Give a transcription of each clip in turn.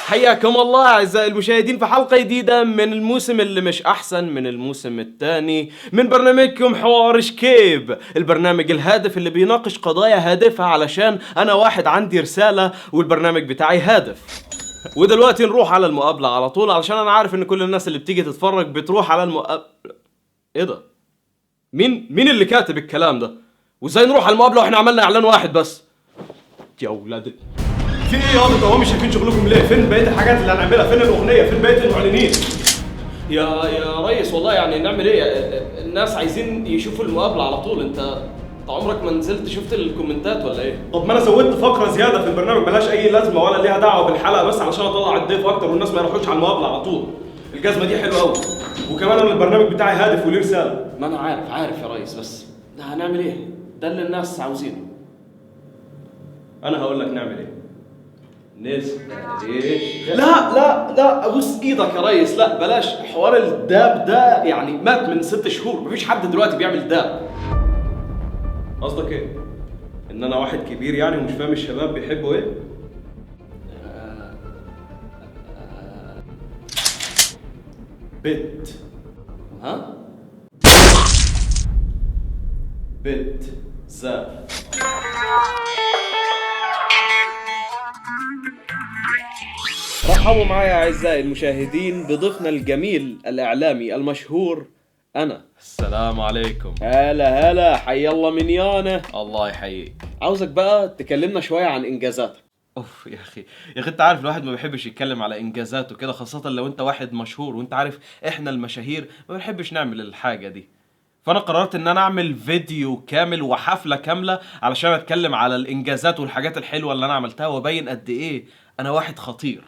حياكم الله أعزائي المشاهدين في حلقة جديدة من الموسم اللي مش أحسن من الموسم الثاني من برنامجكم حوار شكيب، البرنامج الهادف اللي بيناقش قضايا هادفة علشان أنا واحد عندي رسالة والبرنامج بتاعي هادف. ودلوقتي نروح على المقابلة على طول علشان أنا عارف إن كل الناس اللي بتيجي تتفرج بتروح على المقابلة. إيه ده؟ مين اللي كاتب الكلام ده؟ وإزاي نروح على المقابلة وإحنا عملنا إعلان واحد بس؟ يا ولاد في ايه يا انتوا هو مش شايفين شغلكم ليه؟ فين بقيه الحاجات اللي هنعملها؟ فين الاغنيه؟ فين بقيه المعلنين؟ يا ريس والله يعني نعمل ايه؟ الناس عايزين يشوفوا المقابله على طول. انت عمرك ما نزلت شفت الكومنتات ولا ايه؟ طب ما انا سويت فقره زياده في البرنامج ملهاش اي لازمه ولا ليها دعوه بالحلقه بس علشان اطلع الضيف اكتر والناس ما يروحوش على المقابله على طول. الجزمه دي حلوه قوي وكمان انا البرنامج بتاعي هادف وليه رساله. ما انا عارف يا ريس بس هنعمل ايه؟ ده اللي الناس عاوزينه. انا هقول لك نعمل ايه. لا ابوس ايدك يا ريس، لا بلاش حوار الداب ده، يعني مات من 6 شهور، مفيش حد دلوقتي بيعمل داب. قصدك ايه؟ ان انا واحد كبير يعني ومش فاهم الشباب بيحبوا ايه؟ بت ها؟ بت زاف. رحبوا معايا أعزائي المشاهدين بضيفنا الجميل الإعلامي المشهور أنا. السلام عليكم. هلا حي الله من يانه. الله يحييك. عاوزك بقى تكلمنا شوية عن إنجازاتك. اوف يا اخي انت عارف الواحد ما بيحبش يتكلم على انجازاته كده، خاصة لو انت واحد مشهور، وانت عارف احنا المشاهير ما بنحبش نعمل الحاجة دي. فانا قررت ان انا اعمل فيديو كامل وحفلة كاملة علشان اتكلم على الانجازات والحاجات الحلوة اللي انا عملتها وابين قد ايه انا واحد خطير،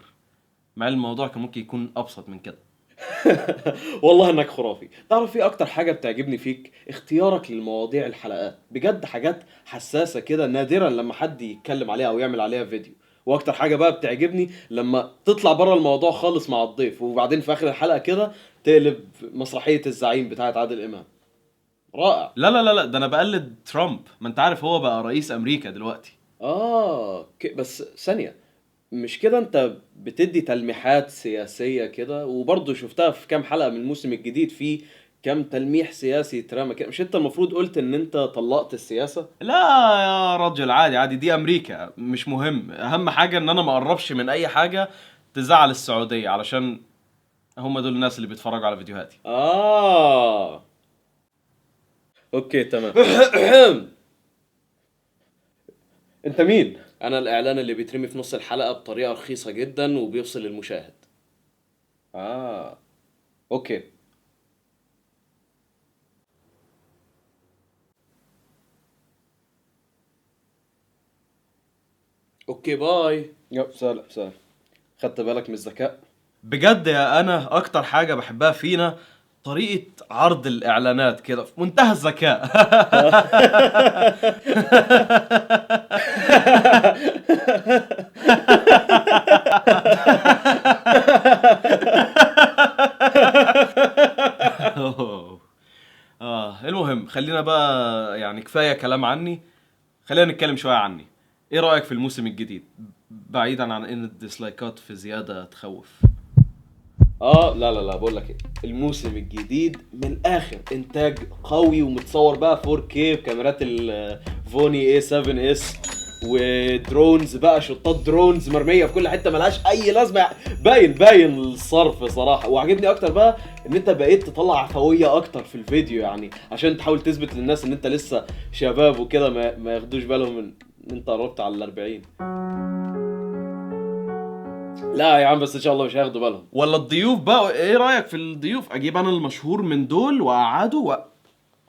مع الموضوع كان ممكن يكون ابسط من كده. والله انك خرافي. تعرف في اكتر حاجة بتعجبني فيك اختيارك للمواضيع الحلقات، بجد حاجات حساسة كده نادرا لما حد يتكلم عليها او يعمل عليها فيديو. واكتر حاجة بقى بتعجبني لما تطلع بره الموضوع خالص مع الضيف وبعدين في اخر الحلقة كده تقلب مسرحية الزعيم بتاعت عادل امام. رائع. لا ده انا بقلد ترامب، ما انت عارف هو بقى رئيس امريكا دلوقتي. بس ثانية، مش كده انت بتدي تلميحات سياسية كده؟ وبرضه شفتها في كام حلقة من الموسم الجديد في كام تلميح سياسي ترامى كده. مش انت المفروض قلت ان انت طلقت السياسة؟ لا يا رجل عادي دي امريكا مش مهم. اهم حاجة ان انا ما اقربش من اي حاجة تزعل السعودية علشان هم دول الناس اللي بيتفرجوا على فيديوهاتي. اوكي تمام. انت مين؟ انا الاعلان اللي بيترمي في نص الحلقة بطريقة رخيصة جدا وبيفصل المشاهد. اوكي. اوكي باي. سلام. خدت بالك من الذكاء؟ بجد يا انا اكتر حاجة بحبها فينا طريقة عرض الاعلانات كده في منتهى الذكاء. المهم خلينا بقى، يعني كفاية كلام عني، خلينا نتكلم شوية عني. ايه رأيك في الموسم الجديد بعيدا عن ان الديسلايكات في زيادة تخوف؟ لا بقول لك ايه، الموسم الجديد من الاخر انتاج قوي ومتصور بقى 4K بكاميرات الفوني A7S ودرونز بقى، شطات درونز مرميه في كل حته ملهاش اي لازمه. باين الصرف صراحه. وعجبني اكتر بقى ان انت بقيت تطلع عفويه اكتر في الفيديو، يعني عشان تحاول تثبت للناس ان انت لسه شباب وكده، ما ياخدوش بالهم من ان انت قربت على 40. لا يا عم بس ان شاء الله مش هياخدوا بالهم. ولا الضيوف بقى، ايه رايك في الضيوف؟ اجيب انا المشهور من دول واقعده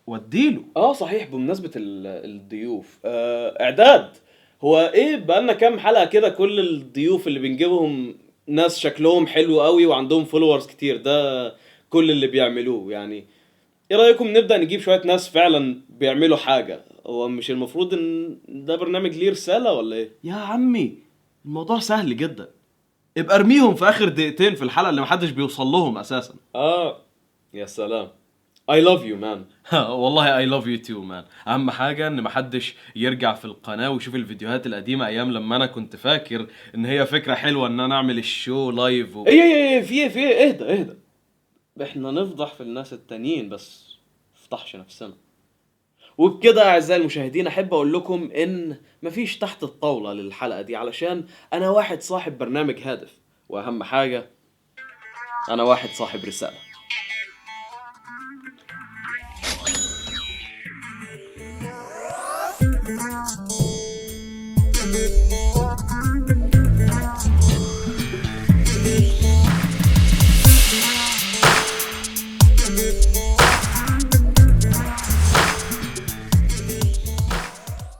واديله. صحيح، بمناسبة الضيوف، اعداد. هو ايه بقالنا كام حلقة كده كل الضيوف اللي بنجيبهم ناس شكلهم حلو قوي وعندهم فولورز كتير، ده كل اللي بيعملوه يعني. ايه رأيكم نبدأ نجيب شوية ناس فعلا بيعملوا حاجة؟ هو مش المفروض ان ده برنامج ليه رسالة ولا ايه؟ يا عمي الموضوع سهل جدا، ابقى ارميهم في اخر دقيقتين في الحلقة اللي محدش بيوصل لهم اساسا. يا سلام. I love you man. والله I love you too man. اهم حاجة ان محدش يرجع في القناة ويشوف الفيديوهات القديمة ايام لما انا كنت فاكر ان هي فكرة حلوة ان انا اعمل الشو لايف ايه في اهدى. احنا نفضح في الناس التانيين بس نفضحش نفسنا. وبكده اعزائي المشاهدين احب اقول لكم ان مفيش تحت الطاولة للحلقة دي، علشان انا واحد صاحب برنامج هادف، واهم حاجة انا واحد صاحب رسالة.